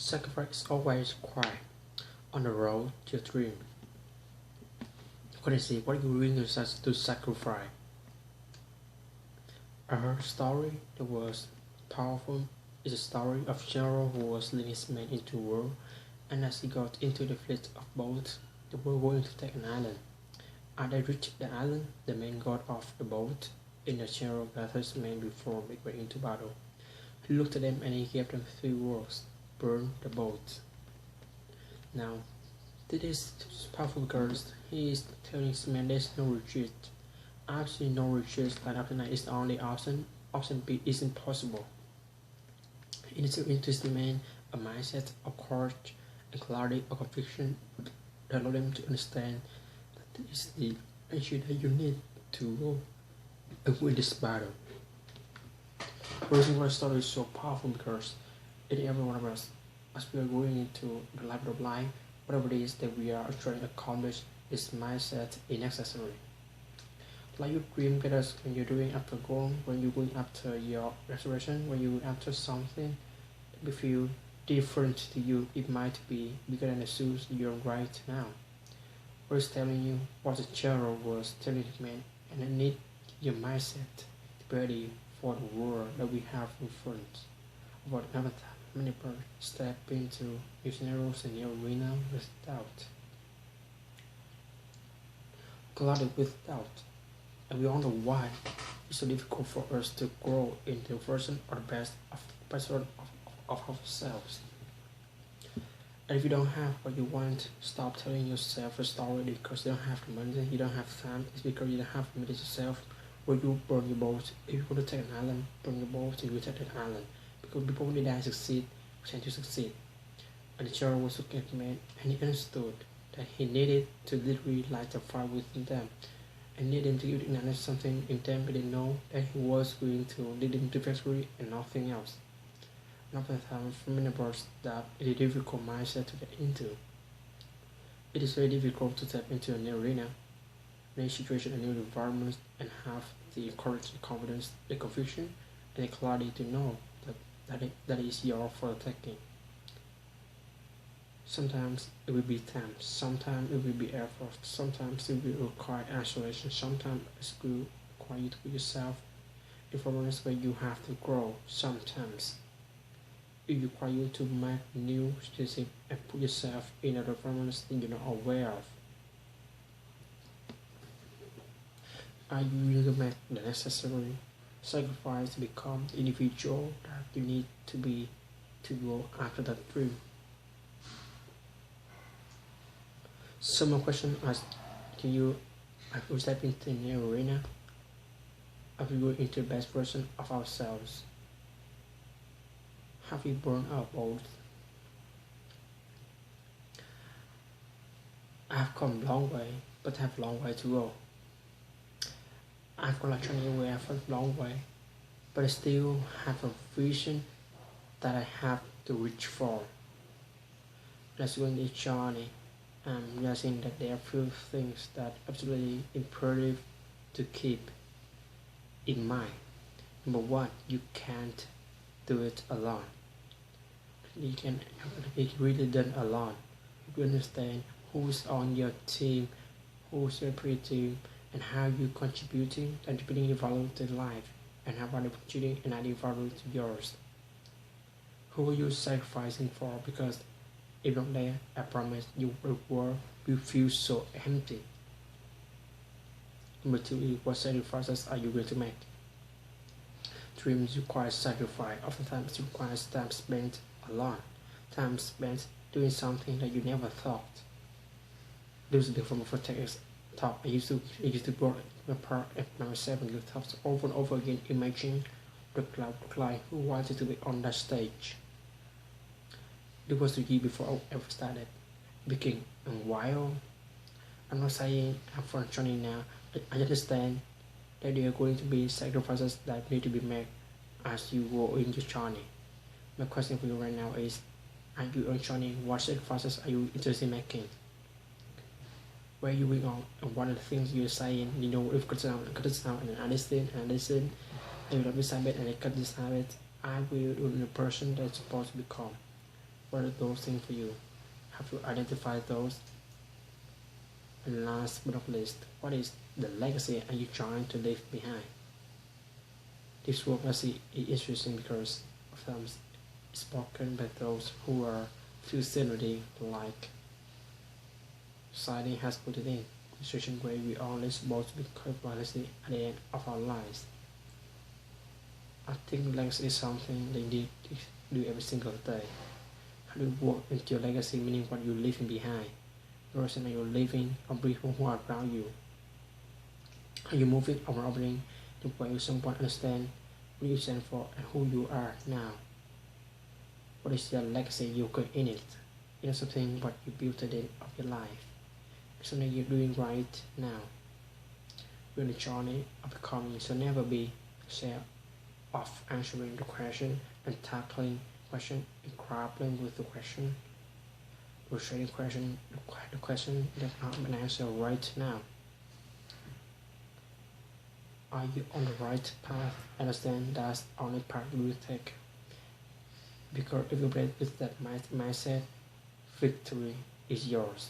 Sacrifice is always required on the road to your dream. What is it? What are you willing to sacrifice? I heard a story that was powerful. It's a story of a general who was leading his men into war, and as he got into the fleet of boats, they were going to take an island. As they reached the island, the men got off the boat, and the general gathered his men before they went into battle. He looked at them and he gave them three words: burn the boat. Now, this is powerful because he is telling his men there's no retreat. Absolutely no retreat. Light after night is the only option. Option B is impossible. It is to interest the man a mindset of courage and clarity of conviction that allow them to understand that this is the issue that you need to go and win this battle. The reason why the story is so powerful because in every one of us, as we are going into the life of life, whatever it is that we are trying to accomplish, this mindset is necessary. Like your dream getters, when you're doing after goal, when you're going after your restoration, when you're going after something that feel different to you, it might be bigger than the shoes you're right now. What is telling you what the general was telling the man, and I need your mindset to be ready for the war that we have in front. About another time, many people step into new scenarios in the arena with doubt. Clouded with doubt. And we wonder why it's so difficult for us to grow into the version or the best of ourselves. And if you don't have what you want, stop telling yourself a story because you don't have the money, you don't have time. It's because you don't have committed yourself. Where you burn your boat. If you want to take an island, burn your boat and you take that island. Because people when they die succeed, pretend to succeed. And the child was looking at the man and he understood that he needed to literally light a fire within them. And needed him to ignite something in them, but they know that he was going to lead them to victory and nothing else. Another time, for many birds, that it is a difficult mindset to get into. It is very difficult to tap into a new arena, a new situation, a new environment, and have the courage, the confidence, the conviction, and the clarity to know that is yours for the taking. Sometimes it will be time, sometimes it will be effort, sometimes it will require isolation, sometimes it will require you to put yourself in environments where you have to grow. Sometimes it requires you to make new decisions and put yourself in other environments that you're not aware of. Are you willing to make the necessary sacrifice to become the individual that you need to be to go after that dream? Some more questions asked to you: have we stepped into a new arena? Have we grown into the best version of ourselves? Have we burned our boats? I have come a long way, but I have a long way to go. I've gone a journey where I've a long way, but I still have a vision that I have to reach for. Let's go in this journey. I'm realizing that there are few things that are absolutely imperative to keep in mind. Number one, you can't do it alone. It really done alone. You understand who's on your team, who's your team, and how you contributing and bringing your value to life, and how are you contributing and adding value to yours. Who are you sacrificing for? Because if not there, I promise your world will feel so empty. Number two is what sacrifices are you going to make? Dreams require sacrifice. Oftentimes it requires time spent alone, time spent doing something that you never thought. Those are the form of text thought. I used to go apart at myself and give thoughts over and over again, imagining the client who wanted to be on that stage. It was the year before I ever started. It became wild. I'm not saying I'm from Johnny now. I understand that there are going to be sacrifices that need to be made as you go in your journey. My question for you right now is, are you on journey? What sacrifices are you interested in making? Where are you going on? And what are the things you're saying? You know, if cut this down, and I listen, and you don't decide it, and I cut this habit, I will be the person that's supposed to become. What are those things for you? Have you identified those? And last but not least, what is the legacy are you trying to leave behind? This work legacy is interesting because often it's spoken by those who are functionally like society has put it in a certain way. We are only supposed to be legacy at the end of our lives. I think legacy is something that you need to do every single day. How do you work into your legacy, meaning what you're leaving behind? The person that you're leaving or people who are around you. Are you moving or opening the way someone understand what you stand for and who you are now? What is your legacy you got in it? It is something what you built at the end of your life. It's something you're doing right now. You're in the journey of becoming, so never be scared of answering the question and tackling the question and grappling with the question. Illustrating the question that not an answer right now. Are you on the right path? Understand that's the only path you will take. Because if you break with that mindset, victory is yours.